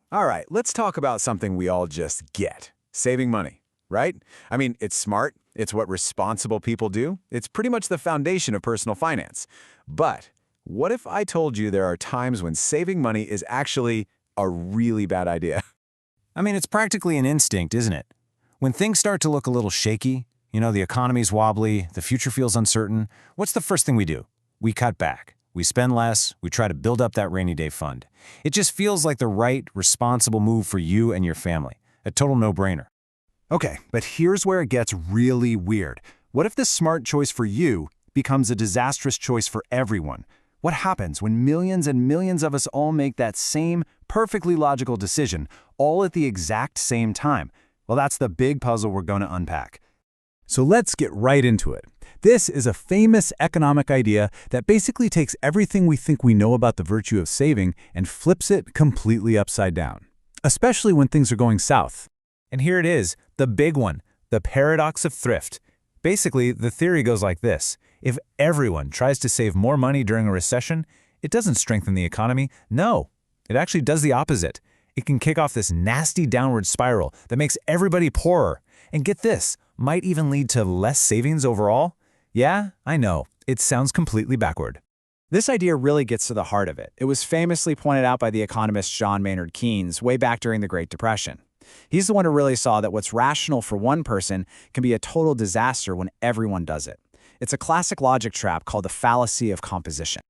All right, let's talk about something we all just get. Saving money, right? I mean, it's smart. It's what responsible people do. It's pretty much the foundation of personal finance. But what if I told you there are times when saving money is actually a really bad idea? I mean, it's practically an instinct, isn't it? When things start to look a little shaky, the economy's wobbly, the future feels uncertain, what's the first thing we do? We cut back. We spend less. We try to build up that rainy day fund. It just feels like the right, responsible move for you and your family. A total no-brainer. Okay, but here's where it gets really weird. What if this smart choice for you becomes a disastrous choice for everyone? What happens when millions and millions of us all make that same perfectly logical decision, all at the exact same time? Well, that's the big puzzle we're going to unpack. So let's get right into it. This is a famous economic idea that basically takes everything we think we know about the virtue of saving and flips it completely upside down, especially when things are going south. And here it is, the big one, the paradox of thrift. Basically, the theory goes like this. If everyone tries to save more money during a recession, it doesn't strengthen the economy. No, it actually does the opposite. It can kick off this nasty downward spiral that makes everybody poorer. And get this, might even lead to less savings overall. Yeah, I know, it sounds completely backward. This idea really gets to the heart of it. It was famously pointed out by the economist John Maynard Keynes way back during the Great Depression. He's the one who really saw that what's rational for one person can be a total disaster when everyone does it. It's a classic logic trap called the fallacy of composition.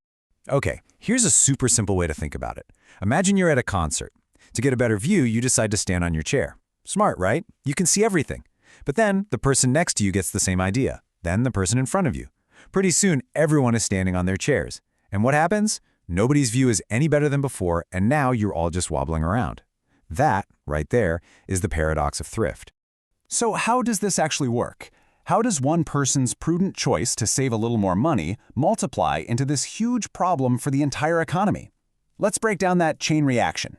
Okay, here's a super simple way to think about it. Imagine you're at a concert. To get a better view, you decide to stand on your chair. Smart, right? You can see everything. But then the person next to you gets the same idea. Then the person in front of you. Pretty soon, everyone is standing on their chairs. And what happens? Nobody's view is any better than before, and now you're all just wobbling around. That, right there, is the paradox of thrift. So how does this actually work? How does one person's prudent choice to save a little more money multiply into this huge problem for the entire economy? Let's break down that chain reaction.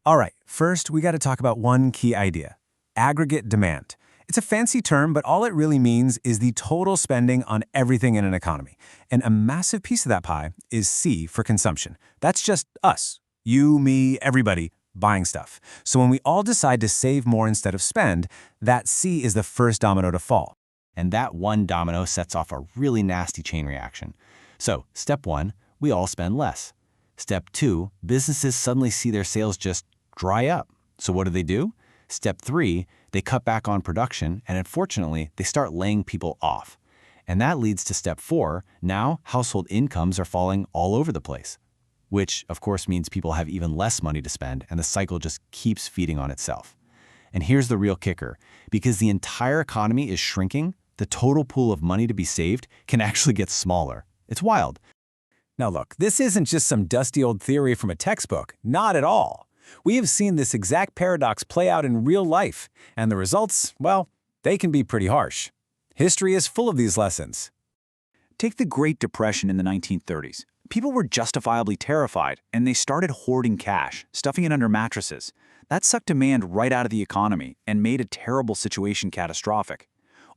All right, first we got to talk about one key idea, aggregate demand. It's a fancy term, but all it really means is the total spending on everything in an economy. And a massive piece of that pie is C for consumption. That's just us, you, me, everybody, buying stuff. So when we all decide to save more instead of spend, that C is the first domino to fall. And that one domino sets off a really nasty chain reaction. So step one, we all spend less. Step two, businesses suddenly see their sales just dry up. So what do? Step three, they cut back on production, and unfortunately, they start laying people off. And that leads to step four, now household incomes are falling all over the place. Which, of course, means people have even less money to spend, and the cycle just keeps feeding on itself. And here's the real kicker. Because the entire economy is shrinking, the total pool of money to be saved can actually get smaller. It's wild. Now look, this isn't just some dusty old theory from a textbook. Not at all. We have seen this exact paradox play out in real life, and the results, well, they can be pretty harsh. History is full of these lessons. Take the Great Depression in the 1930s. People were justifiably terrified, and they started hoarding cash, stuffing it under mattresses. That sucked demand right out of the economy and made a terrible situation catastrophic.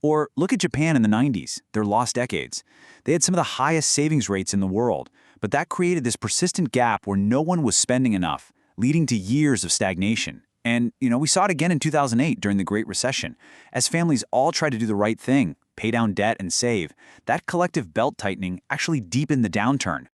Or look at Japan in the 90s, their lost decades. They had some of the highest savings rates in the world, but that created this persistent gap where no one was spending enough, leading to years of stagnation. And, we saw it again in 2008 during the Great Recession. As families all tried to do the right thing, pay down debt and save, that collective belt tightening actually deepened the downturn.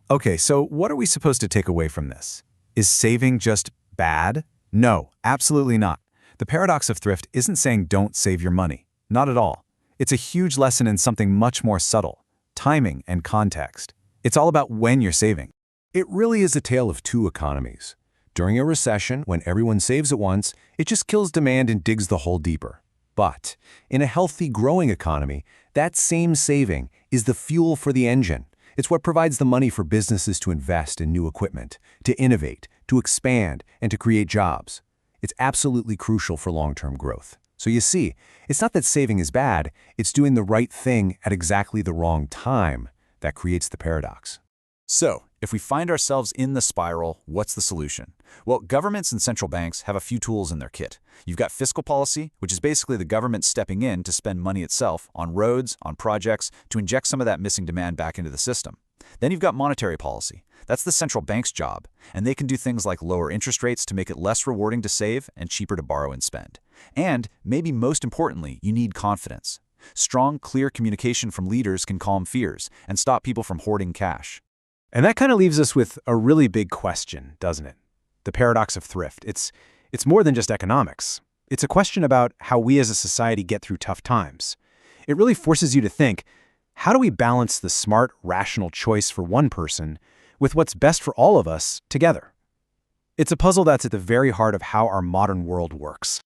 Okay, so what are we supposed to take away from this? Is saving just bad? No, absolutely not. The paradox of thrift isn't saying don't save your money. Not at all. It's a huge lesson in something much more subtle, timing and context. It's all about when you're saving. It really is a tale of two economies. During a recession, when everyone saves at once, it just kills demand and digs the hole deeper. But in a healthy, growing economy, that same saving is the fuel for the engine. It's what provides the money for businesses to invest in new equipment, to innovate, to expand, and to create jobs. It's absolutely crucial for long-term growth. So you see, it's not that saving is bad, it's doing the right thing at exactly the wrong time that creates the paradox. So, if we find ourselves in the spiral, what's the solution? Well, governments and central banks have a few tools in their kit. You've got fiscal policy, which is basically the government stepping in to spend money itself on roads, on projects, to inject some of that missing demand back into the system. Then you've got monetary policy. That's the central bank's job, and they can do things like lower interest rates to make it less rewarding to save and cheaper to borrow and spend. And, maybe most importantly, you need confidence. Strong, clear communication from leaders can calm fears and stop people from hoarding cash. And that kind of leaves us with a really big question, doesn't it? The paradox of thrift. It's more than just economics. It's a question about how we as a society get through tough times. It really forces you to think, how do we balance the smart, rational choice for one person with what's best for all of us together? It's a puzzle that's at the very heart of how our modern world works.